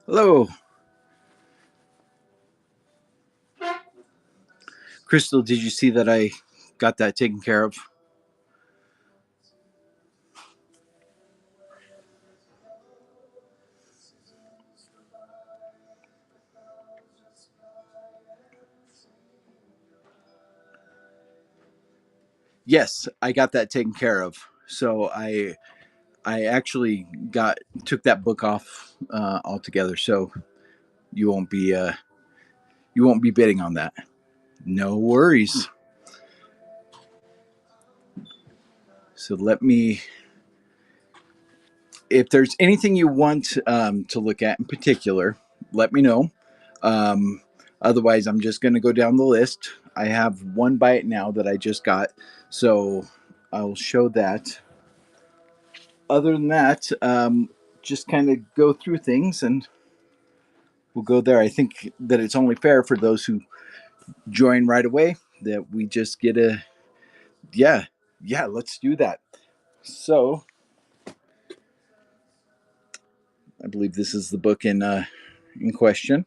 Hello, Crystal. Did you see that I got that taken care of? Yes, I got that taken care of. So I actually got took that book off altogether. So you won't be you won't be bidding on that. No worries. So let me. If there's anything you want to look at in particular, let me know. Um, Otherwise, I'm just going to go down the list. I have one bite now that I just got, so I'll show that. Other than that, just kind of go through things and we'll go there. I think that it's only fair for those who join right away that we just get a, yeah, yeah, let's do that. So I believe this is the book in question.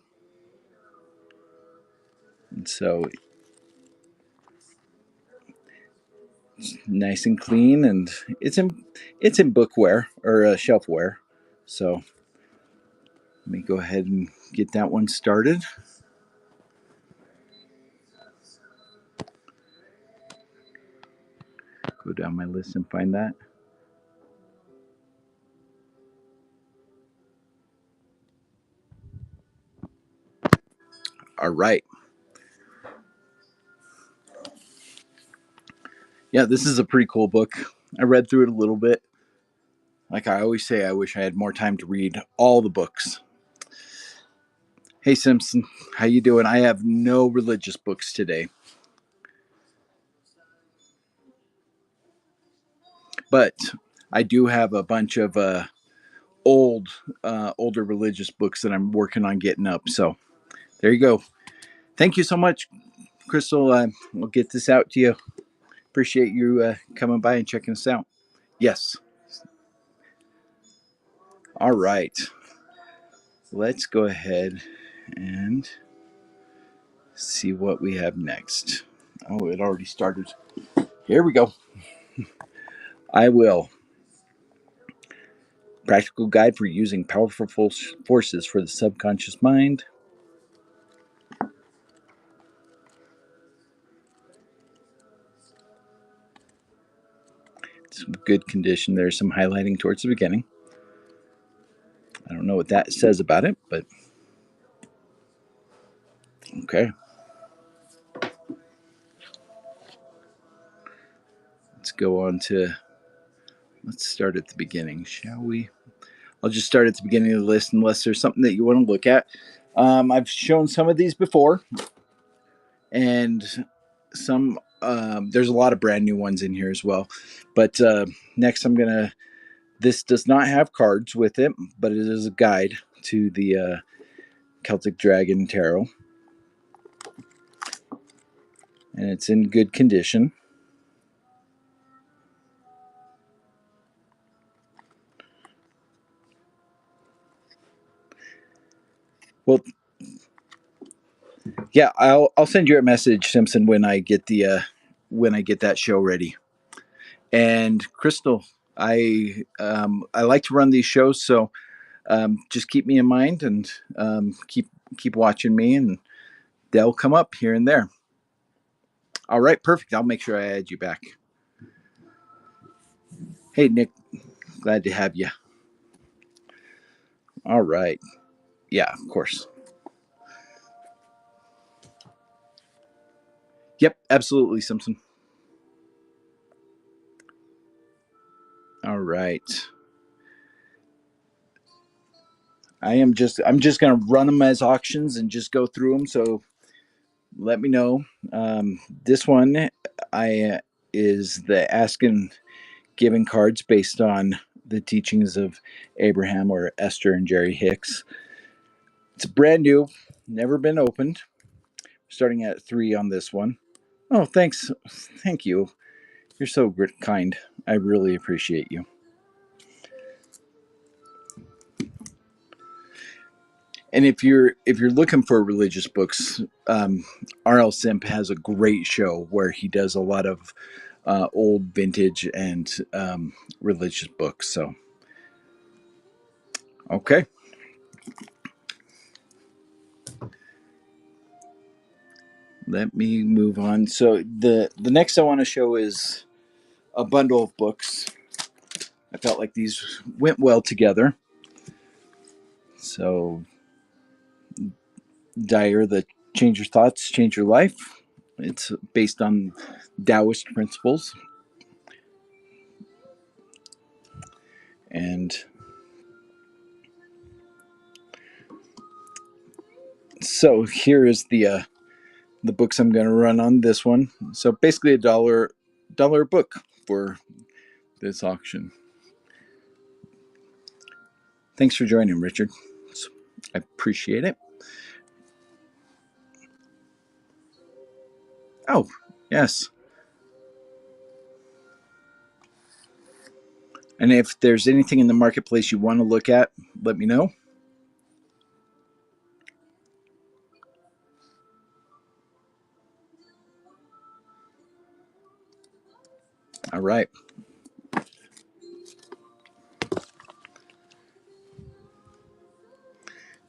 And so it's nice and clean, and it's in bookware or shelfware. So let me go ahead and get that one started. Go down my list and find that. All right. Yeah, this is a pretty cool book. I read through it a little bit. Like I always say, I wish I had more time to read all the books. Hey Simpson, how you doing? I have no religious books today, but I do have a bunch of older religious books that I'm working on getting up. So there you go. Thank you so much, Crystal. We'll get this out to you. Appreciate you coming by and checking us out. Yes. All right. Let's go ahead and see what we have next. Oh, it already started. Here we go. I will. Practical guide for using powerful forces for the subconscious mind. It's good condition. There's some highlighting towards the beginning. I don't know what that says about it, but okay. Let's go on to. Let's start at the beginning, shall we? I'll just start at the beginning of the list unless there's something that you want to look at. I've shown some of these before, and some there's a lot of brand new ones in here as well. But next, I'm gonna. This does not have cards with it, but it is a guide to the Celtic Dragon Tarot, and it's in good condition. Well, yeah, I'll send you a message, Simpson, when I get that show ready. And Crystal, I like to run these shows, so just keep me in mind and keep watching me, and they'll come up here and there. All right, perfect. I'll make sure I add you back. Hey, Nick, glad to have you. All right. Yeah, of course. Yep, absolutely, Simpson. All right. I'm just gonna run them as auctions and just go through them. So let me know. This one I is the asking giving cards based on the teachings of Abraham or Esther and Jerry Hicks. It's brand new, never been opened. Starting at 3 on this one. Oh, thanks. Thank you. You're so kind. I really appreciate you. And if you're looking for religious books, R.L. Simp has a great show where he does a lot of old vintage and religious books. So okay, let me move on. So the next I want to show is a bundle of books. I felt like these went well together. So Dyer, the Change Your Thoughts, Change Your Life. It's based on Taoist principles. And so here is the books I'm going to run on this one. So basically a dollar a book for this auction. Thanks for joining, Richard. I appreciate it. Oh, yes. And if there's anything in the marketplace you want to look at, let me know. All right.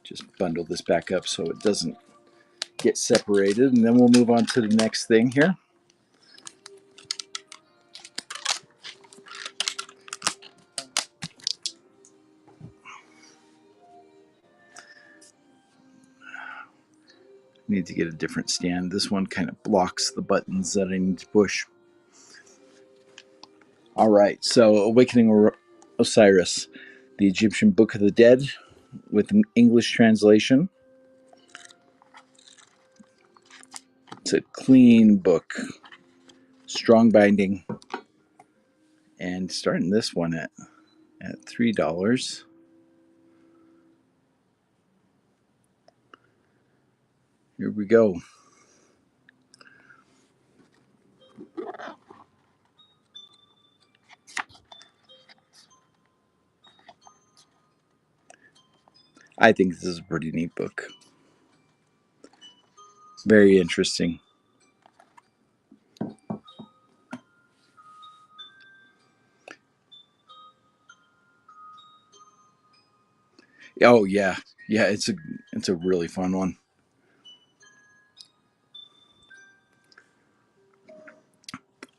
Just bundle this back up so it doesn't get separated, and then we'll move on to the next thing here. Need to get a different stand. This one kind of blocks the buttons that I need to push. All right, so Awakening Osiris, the Egyptian Book of the Dead with an English translation. It's a clean book, strong binding, and starting this one at $3. Here we go. I think this is a pretty neat book. Very interesting. Oh yeah, yeah. It's a really fun one.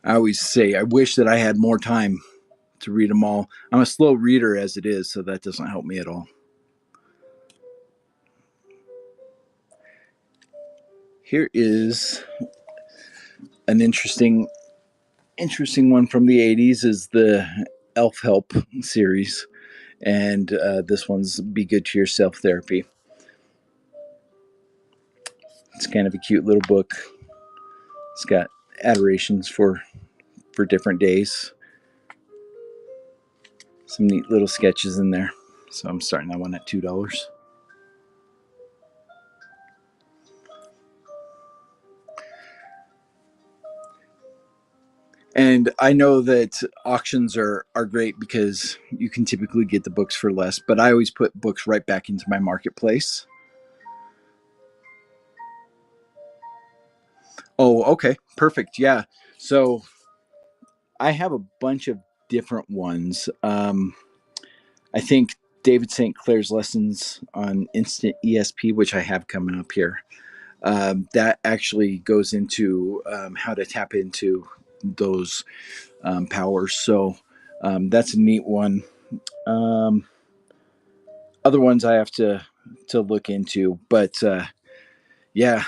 I always say I wish that I had more time to read them all. I'm a slow reader as it is, so that doesn't help me at all. Here is an interesting one from the 80s is the Elf Help series, and this one's Be Good to Yourself Therapy. It's kind of a cute little book. It's got adorations for different days. Some neat little sketches in there. So I'm starting that one at $2. And I know that auctions are great because you can typically get the books for less, but I always put books right back into my marketplace. Oh, okay. Perfect. Yeah. So I have a bunch of different ones. I think David St. Clair's lessons on instant ESP, which I have coming up here, that actually goes into how to tap into those powers. So that's a neat one. Um, Other ones I have to look into, but yeah,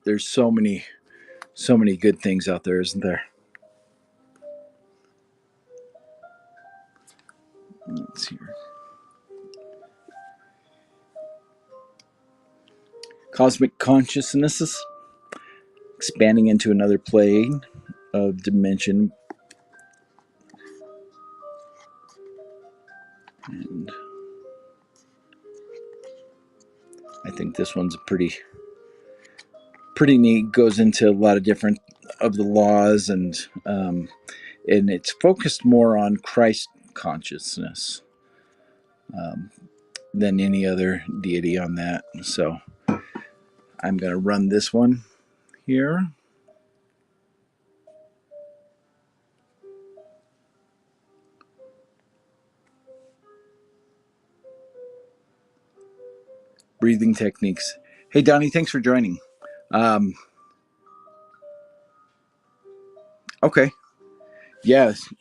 there's so many good things out there, isn't there? Let's see here. Cosmic consciousnesses expanding into another plane of dimension, and I think this one's pretty neat. Goes into a lot of different of the laws, and it's focused more on Christ consciousness. Um, than any other deity on that. So I'm going to run this one here. Breathing techniques. Hey, Donnie, thanks for joining. Um, okay. Yes.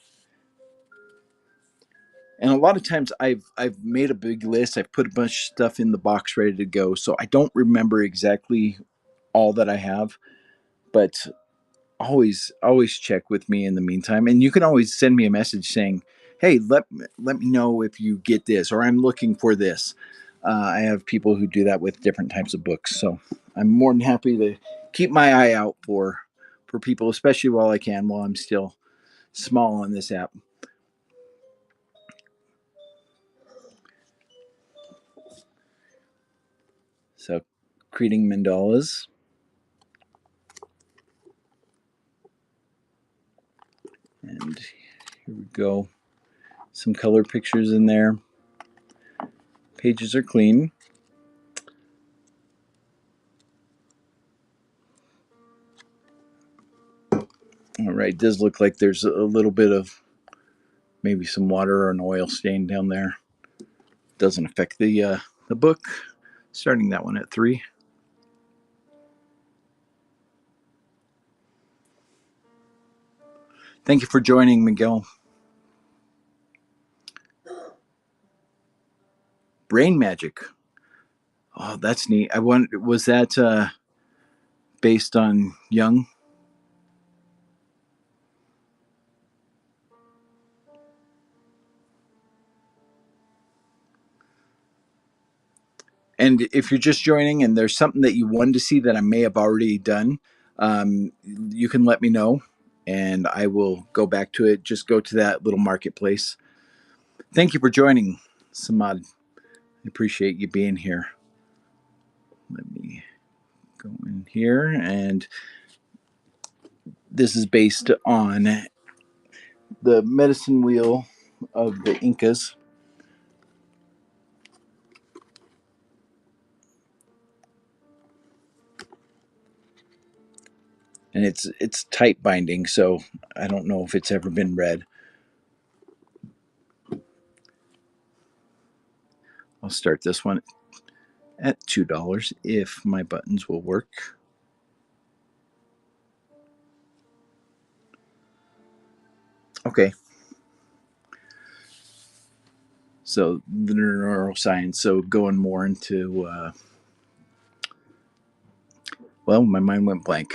And a lot of times I've made a big list. I've put a bunch of stuff in the box ready to go. So I don't remember exactly all that I have, but always check with me in the meantime. And you can always send me a message saying, "Hey, let me know if you get this," or "I'm looking for this." I have people who do that with different types of books, so I'm more than happy to keep my eye out for people, especially while I can, while I'm still small on this app. So, creating mandalas, and here we go. Some color pictures in there. Pages are clean. All right, it does look like there's a little bit of maybe some water or an oil stain down there. Doesn't affect the book. Starting that one at 3. Thank you for joining, Miguel. Brain magic. Oh, that's neat. I wonder, was that based on Jung? And if you're just joining and there's something that you wanted to see that I may have already done, you can let me know and I will go back to it. Just go to that little marketplace. Thank you for joining, Samad. I appreciate you being here. Let me go in here. And this is based on the medicine wheel of the Incas. And it's tight binding, so I don't know if it's ever been read. I'll start this one at $2 if my buttons will work. Okay. So the neuroscience. So going more into well, my mind went blank.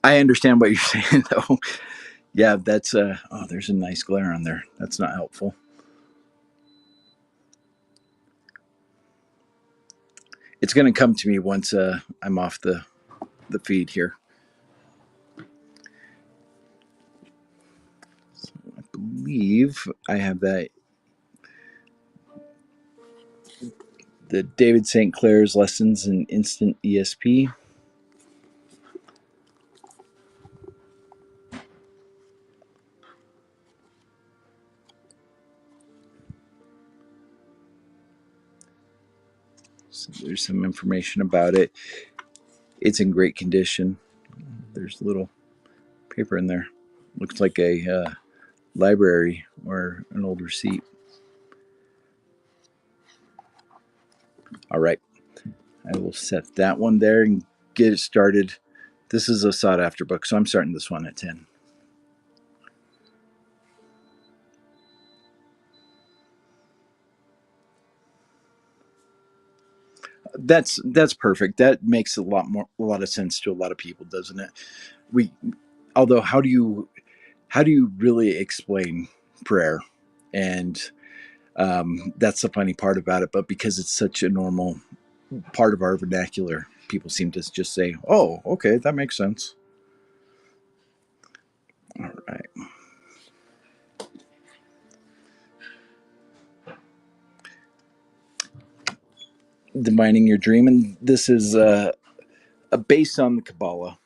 I understand what you're saying though. Yeah, that's oh, there's a nice glare on there. That's not helpful. It's going to come to me once I'm off the feed here. So I believe I have that the David St. Clair's Lessons in Instant ESP. So there's some information about it. It's in great condition. There's a little paper in there. Looks like a library or an old receipt. All right. I will set that one there and get it started. This is a sought after book, so I'm starting this one at 10. That's perfect. That makes a lot of sense to a lot of people, doesn't it? We although how do you really explain prayer? And that's the funny part about it. But because it's such a normal part of our vernacular, people seem to just say, "Oh, okay, that makes sense." All right. Divining your dream, and this is based on the Kabbalah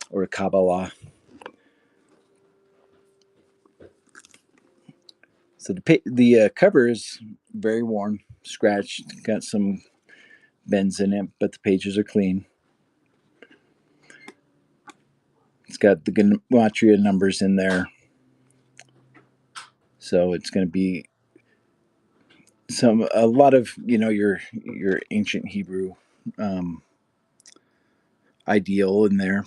or Kabbalah. So the cover is very worn, scratched, got some bends in it, but the pages are clean. It's got the gematria numbers in there, so it's going to be a lot of your ancient Hebrew um, ideal in there.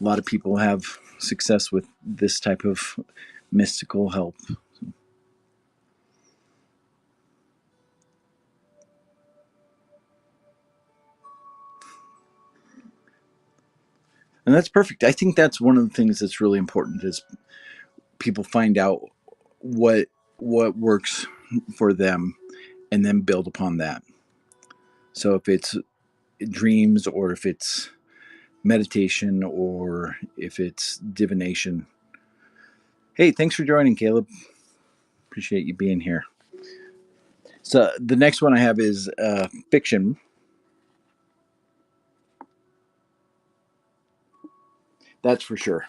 A lot of people have success with this type of mystical help. And that's perfect. I think that's one of the things that's really important is people find out what what works for them and then build upon that. So if it's dreams or if it's meditation or if it's divination. Hey, thanks for joining, Caleb. Appreciate you being here. So the next one I have is fiction. That's for sure.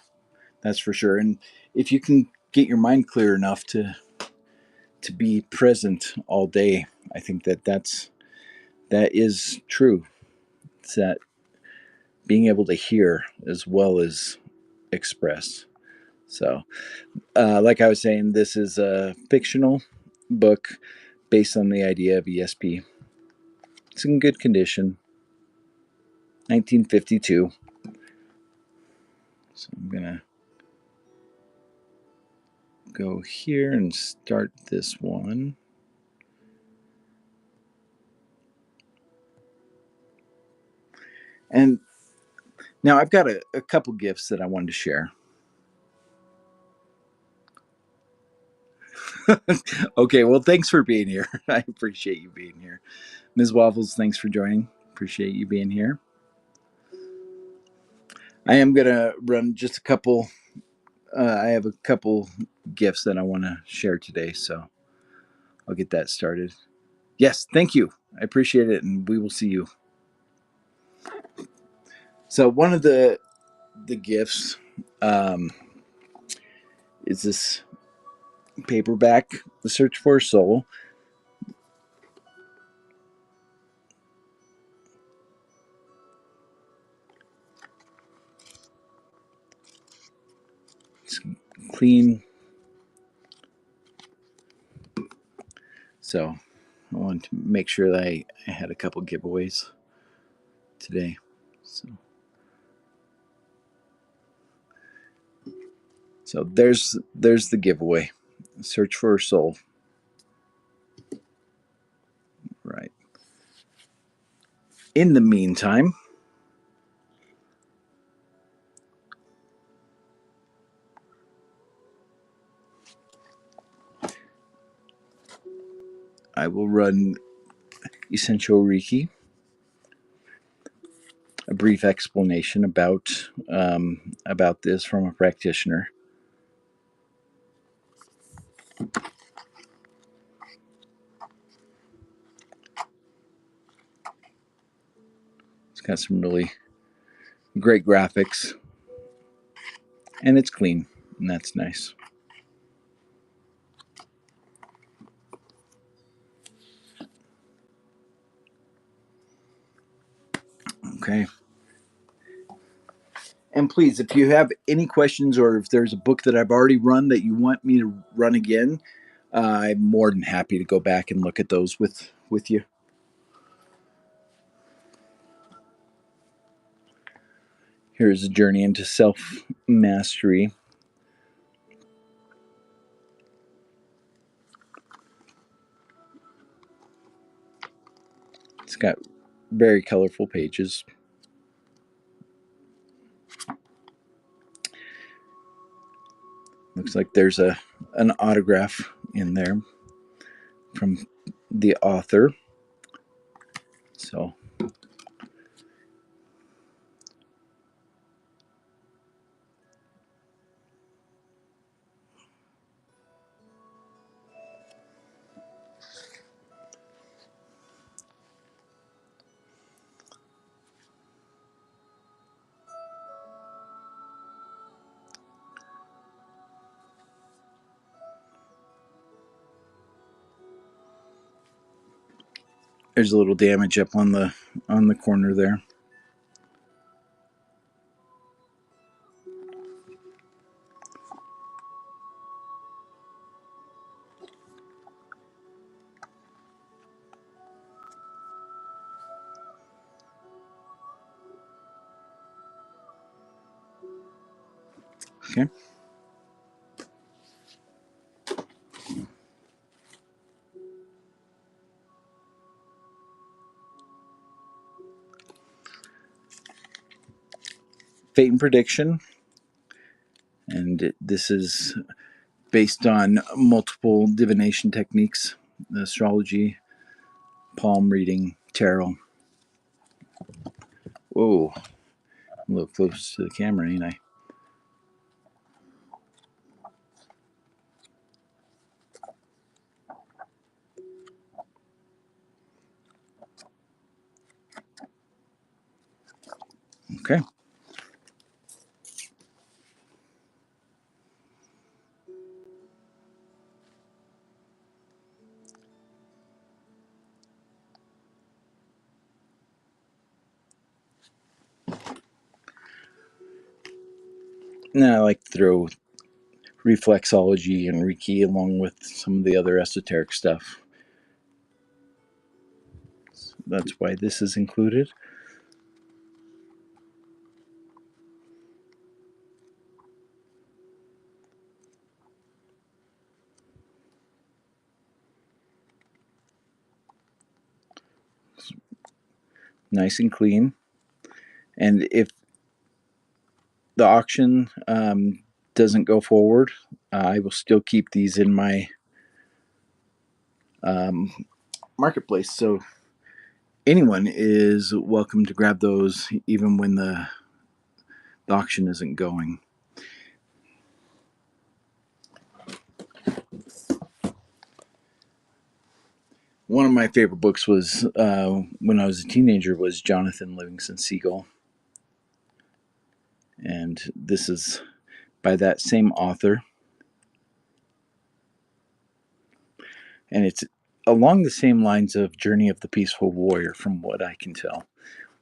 That's for sure. And if you can get your mind clear enough to be present all day, I think that is true. It's that being able to hear as well as express. So, like I was saying, this is a fictional book based on the idea of ESP. It's in good condition. 1952. So I'm gonna go here and start this one. And now I've got a couple gifts that I wanted to share. Okay, well, thanks for being here. I appreciate you being here. Ms. Waffles, thanks for joining. Appreciate you being here. I am going to run just a couple. I have a couple gifts that I want to share today, so I'll get that started. Yes, thank you. I appreciate it, and we will see you. So one of the gifts um, is this paperback, The Search for a Soul. It's clean. So I wanted to make sure that I had a couple giveaways today. So there's the giveaway. Search for a soul. Right. In the meantime, I will run Essential Reiki, a brief explanation about this from a practitioner. It's got some really great graphics, and it's clean, and that's nice. Okay. And please, if you have any questions or if there's a book that I've already run that you want me to run again, I'm more than happy to go back and look at those with you. Here's a journey into self mastery. It's got very colorful pages. Looks like there's an autograph in there from the author. So There's a little damage up on the corner there. Okay. Fate and prediction, and this is based on multiple divination techniques: astrology, palm reading, tarot. Whoa, I'm a little close to the camera, ain't I? Okay. Now I like to throw reflexology and Reiki along with some of the other esoteric stuff. So that's why this is included. Nice and clean. And if the auction doesn't go forward, I will still keep these in my marketplace. So anyone is welcome to grab those, even when the auction isn't going. One of my favorite books was when I was a teenager was Jonathan Livingston Seagull, and this is by that same author, and it's along the same lines of Journey of the Peaceful Warrior, from what I can tell,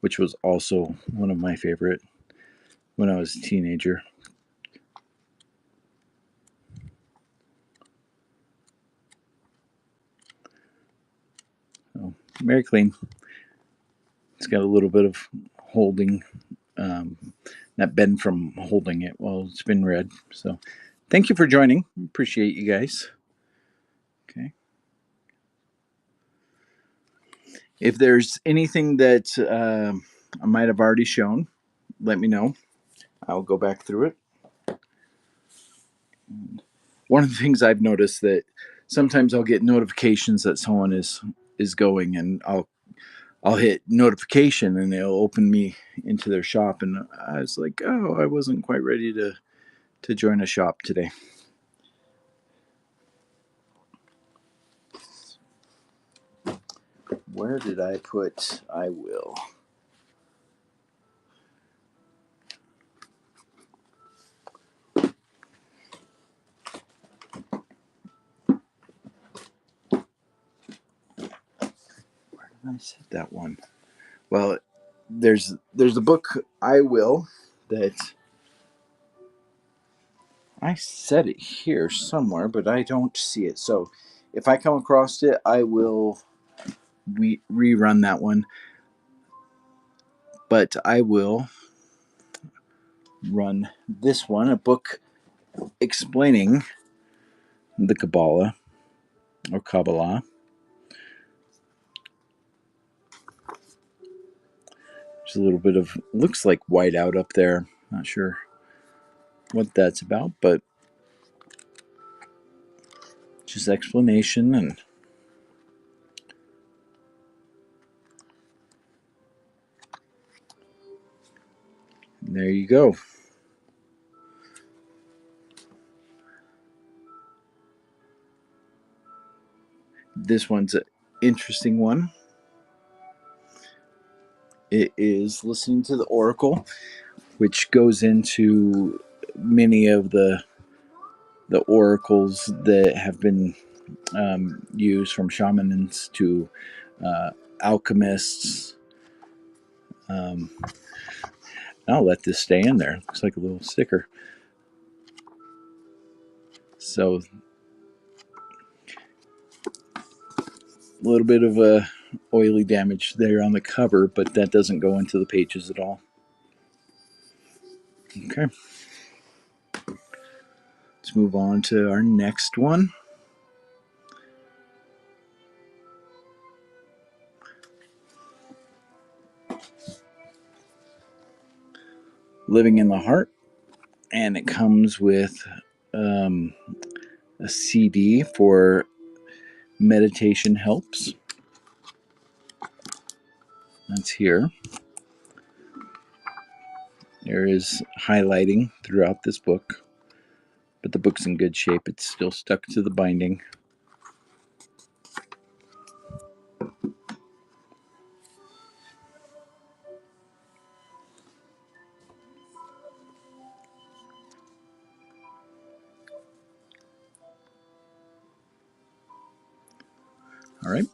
which was also one of my favorite when I was a teenager. So, very clean. It's got a little bit of holding, not bend from holding it while it's been read. So, thank you for joining. Appreciate you guys. Okay. If there's anything that I might have already shown, let me know. I'll go back through it. One of the things I've noticed that sometimes I'll get notifications that someone is going, and I'll hit notification and it'll open me into their shop, and I was like, oh, I wasn't quite ready to join a shop today. Where did I put I will? Where did I set that one? Well, there's a book I will that I set it here somewhere, but I don't see it. So if I come across it, I will rerun that one. But I will run this one, a book explaining the Kabbalah or Kabbalah. There's a little bit of, looks like whiteout up there. Not sure what that's about, but just explanation, and there you go. This one's an interesting one. It is listening to the Oracle, which goes into many of the oracles that have been used, from shamans to alchemists. I'll let this stay in there. Looks like a little sticker. So a little bit of a oily damage there on the cover, but that doesn't go into the pages at all. Okay. Let's move on to our next one. Living in the Heart. And it comes with a CD for meditation helps. That's here. There is highlighting throughout this book, but the book's in good shape. It's still stuck to the binding. All right.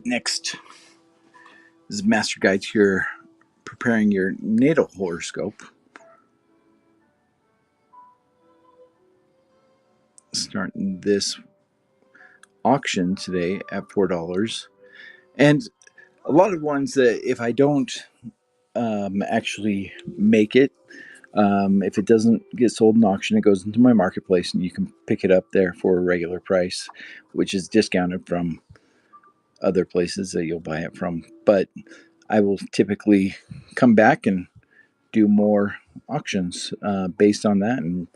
Next is a master guide to your preparing your natal horoscope. Starting this auction today at $4. And a lot of ones that if I don't actually make it, if it doesn't get sold in auction, it goes into my marketplace and you can pick it up there for a regular price, which is discounted from other places that you'll buy it from. But I will typically come back and do more auctions based on that. And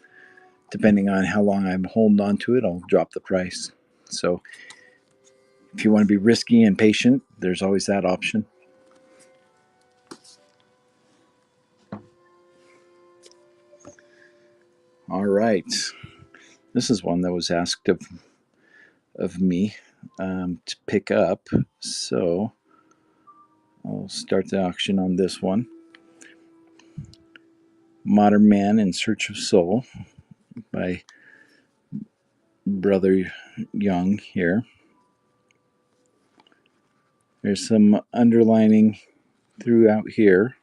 depending on how long I'm holding on to it, I'll drop the price. So if you want to be risky and patient, there's always that option. All right. This is one that was asked of me to pick up. So I'll start the auction on this one. Modern Man in Search of Soul by Brother Young here. There's some underlining throughout here.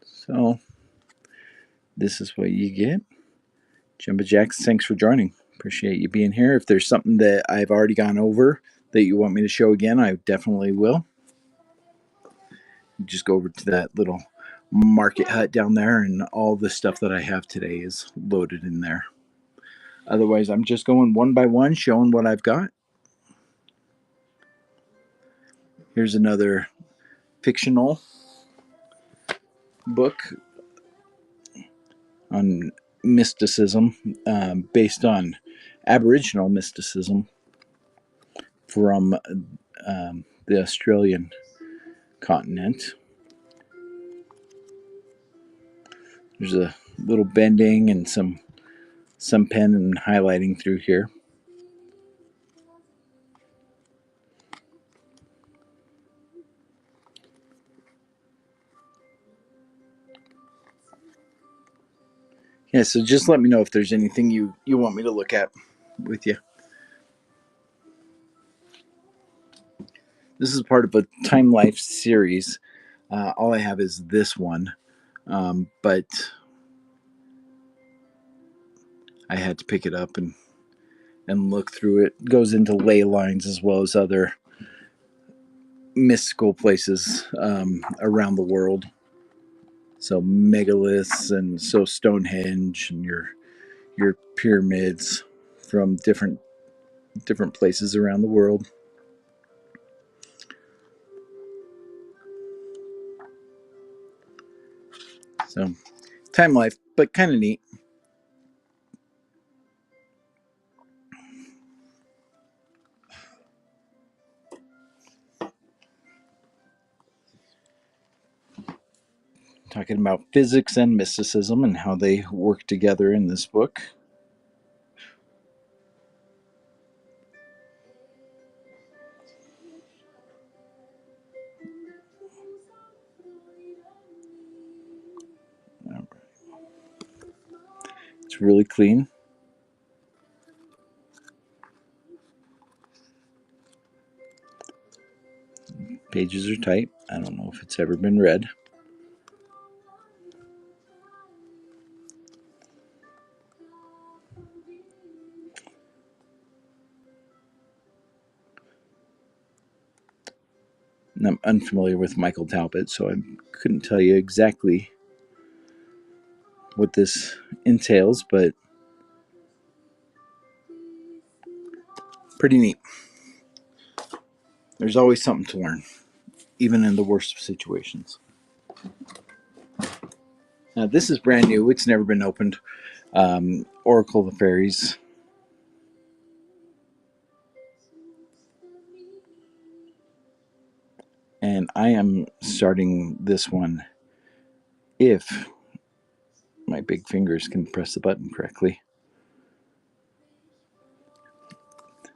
So this is what you get. Jumbo Jacks, thanks for joining. Appreciate you being here. If there's something that I've already gone over that you want me to show again, I definitely will. Just go over to that little market hut down there, and all the stuff that I have today is loaded in there. Otherwise, I'm just going one by one, showing what I've got. Here's another fictional book on mysticism, based on Aboriginal mysticism from the Australian continent. There's a little bending and some pen and highlighting through here. Yeah, so just let me know if there's anything you want me to look at with you. This is part of a Time Life series. All I have is this one, but I had to pick it up and look through it. It goes into ley lines as well as other mystical places around the world. So megaliths and so Stonehenge and your pyramids from different places around the world. So Time Life, but kind of neat. Talking about physics and mysticism and how they work together in this book. It's really clean. Pages are tight. I don't know if it's ever been read. And I'm unfamiliar with Michael Talbot, so I couldn't tell you exactly what this entails, but pretty neat. There's always something to learn, even in the worst of situations. Now, this is brand new. It's never been opened. Oracle of the Fairies. And I am starting this one if my big fingers can press the button correctly.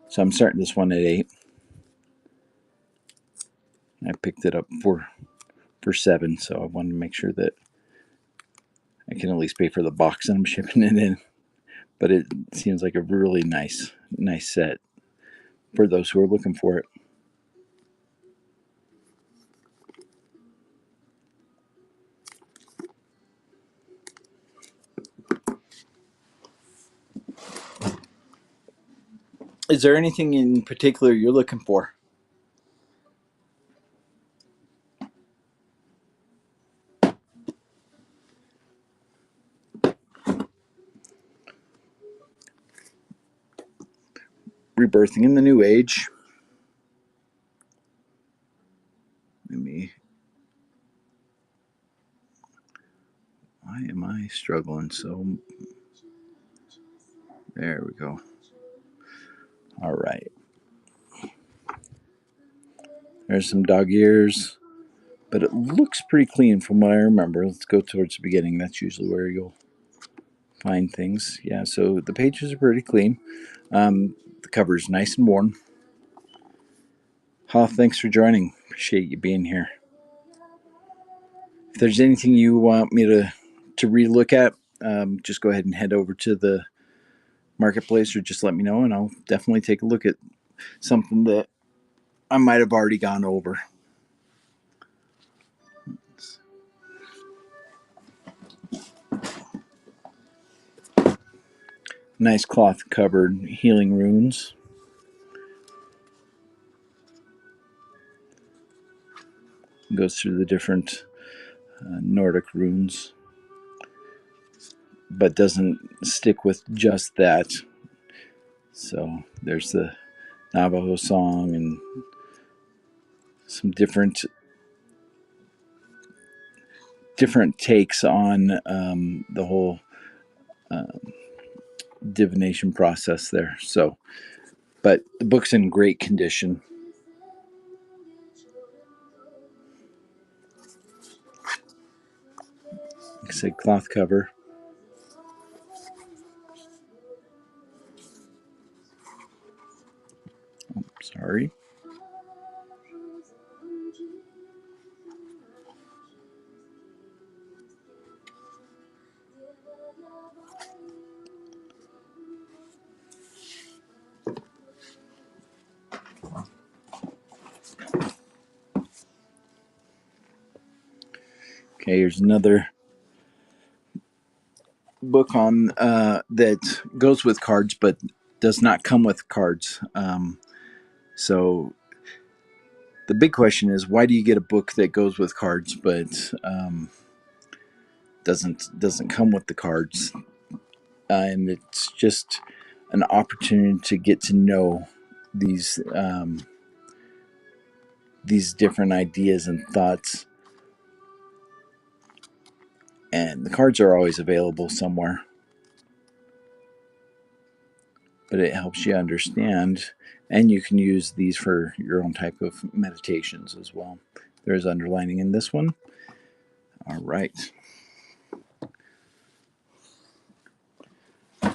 So I'm starting this one at 8. I picked it up for 7, so I wanted to make sure that I can at least pay for the box that I'm shipping it in. But it seems like a really nice set for those who are looking for it. Is there anything in particular you're looking for? Rebirthing in the New Age. Why am I struggling so? There we go. All right. There's some dog ears, but it looks pretty clean from what I remember. Let's go towards the beginning. That's usually where you'll find things. Yeah, so the pages are pretty clean. The cover is nice and worn. Hoff, thanks for joining. Appreciate you being here. If there's anything you want me to relook at, just go ahead and head over to the marketplace or just let me know, and I'll definitely take a look at something that I might have already gone over. Nice cloth covered healing runes. Goes through the different Nordic runes, but doesn't stick with just that. So there's the Navajo song and some different takes on the whole divination process there. So, but the book's in great condition. Like I said, cloth cover. Oh, sorry. Okay, here's another book on that goes with cards, but does not come with cards. So the big question is, why do you get a book that goes with cards, but doesn't come with the cards? And it's just an opportunity to get to know these different ideas and thoughts. And the cards are always available somewhere, but it helps you understand. And you can use these for your own type of meditations as well. There's underlining in this one. All right. So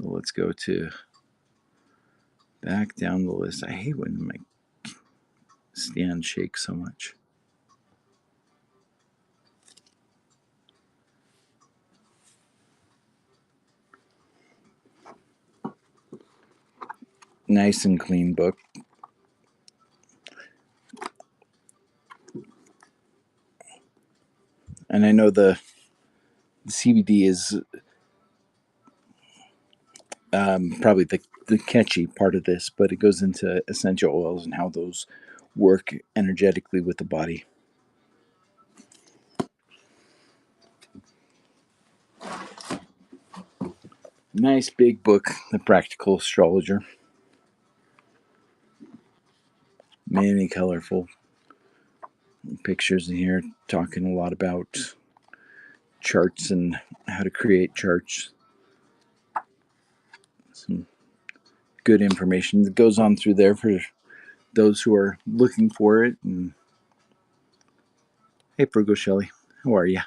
let's go to back down the list. I hate when my stand shakes so much. Nice and clean book. And I know the CBD is probably the catchy part of this, but it goes into essential oils and how those work energetically with the body. Nice big book, The Practical Astrologer. Many colorful pictures in here, talking a lot about charts and how to create charts. Some good information that goes on through there for those who are looking for it. And hey, Virgo Shelley, how are you?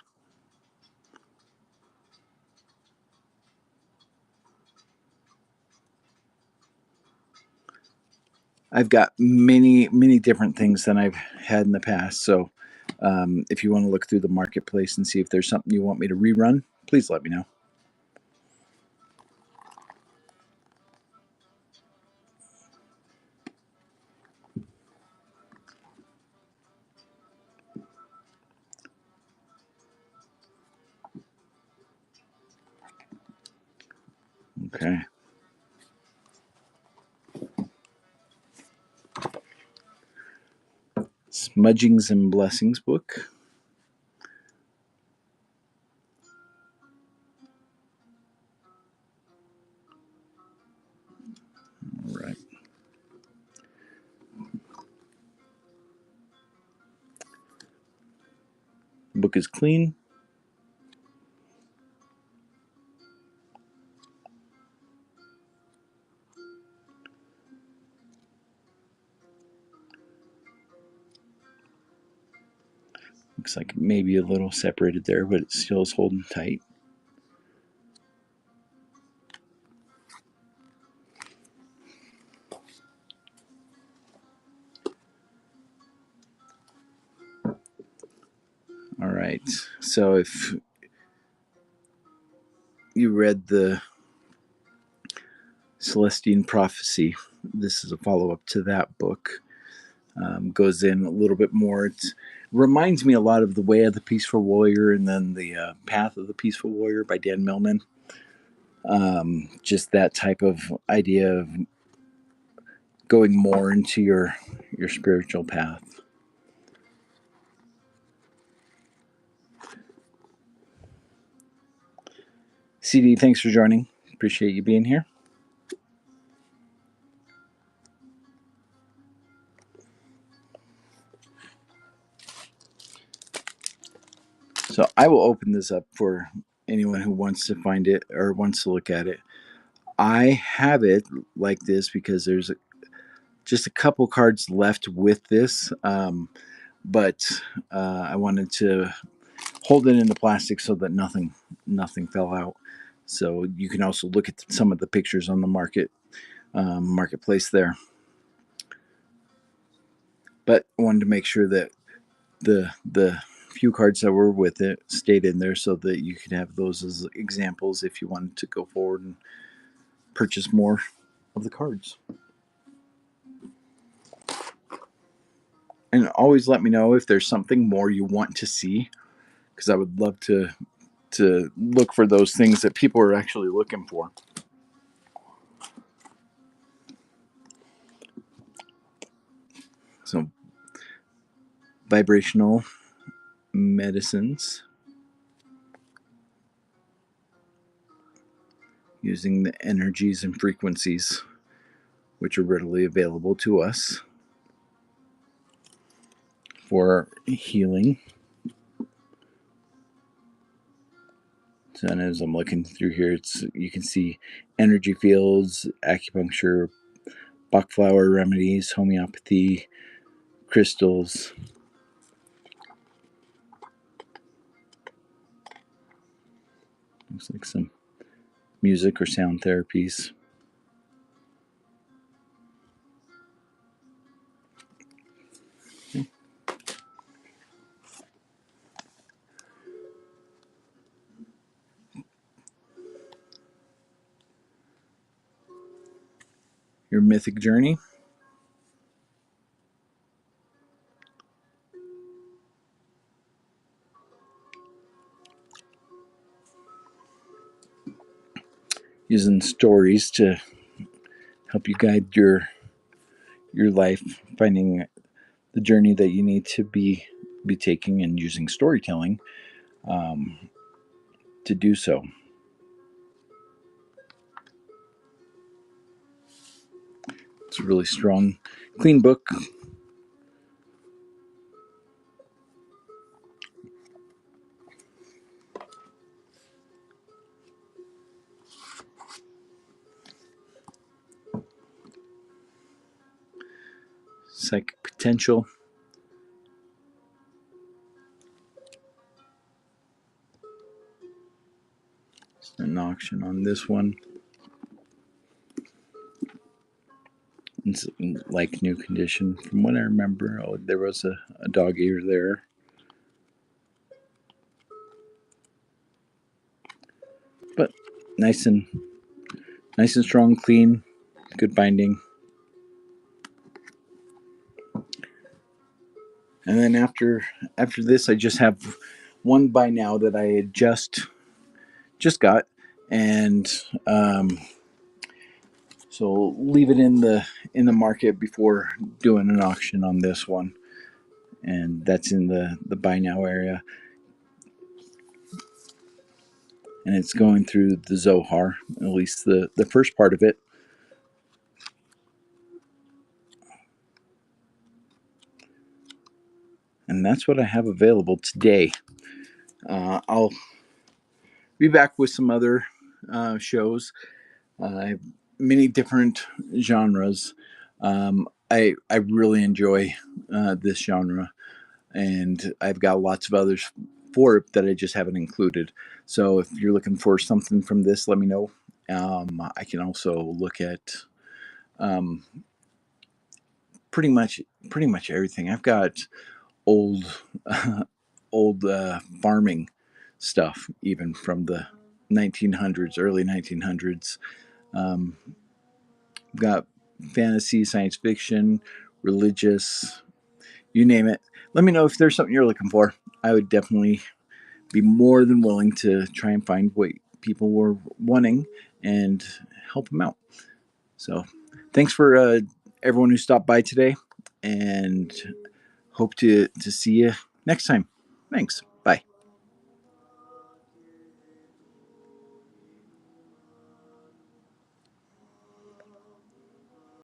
I've got many different things than I've had in the past. So if you want to look through the marketplace and see if there's something you want me to rerun, please let me know. Okay. Smudgings and Blessings book. All right. The book is clean. Looks like maybe a little separated there, but it still is holding tight. All right. So if you read the Celestine Prophecy, this is a follow up to that book. Goes in a little bit more. It reminds me a lot of The Way of the Peaceful Warrior and then The Path of the Peaceful Warrior by Dan Millman. Just that type of idea of going more into your spiritual path. CD, thanks for joining. Appreciate you being here. So I will open this up for anyone who wants to find it or wants to look at it. I have it like this because there's just a couple cards left with this, but I wanted to hold it in the plastic so that nothing fell out. So you can also look at some of the pictures on the marketplace there. But I wanted to make sure that the few cards that were with it stayed in there so that you could have those as examples if you wanted to go forward and purchase more of the cards. And always let me know if there's something more you want to see, because I would love to look for those things that people are actually looking for. So vibrational medicines using the energies and frequencies which are readily available to us for healing. So, and as I'm looking through here, you can see energy fields, acupuncture, Bach flower remedies, homeopathy, crystals. Looks like some music or sound therapies. your mythic journey. Using stories to help you guide your life, finding the journey that you need to be taking, and using storytelling to do so. It's a really strong, clean book. Psychic potential. It's an auction on this one. It's like new condition. From what I remember, there was a dog ear there. But nice and strong, clean, good binding. And then after this, I just have one by now that I had just got, and so leave it in the market before doing an auction on this one, and that's in the buy now area, and it's going through the Zohar, at least the first part of it. And that's what I have available today. I'll be back with some other shows. I have many different genres. I really enjoy this genre, and I've got lots of others for it that I just haven't included. So if you're looking for something from this, let me know. I can also look at um, pretty much everything. I've got old old farming stuff, even from the 1900s, early 1900s. Um, got fantasy, science fiction, religious, you name it. Let me know if there's something you're looking for. I would definitely be more than willing to try and find what people were wanting and help them out. So, thanks for everyone who stopped by today, and hope to see you next time. Thanks.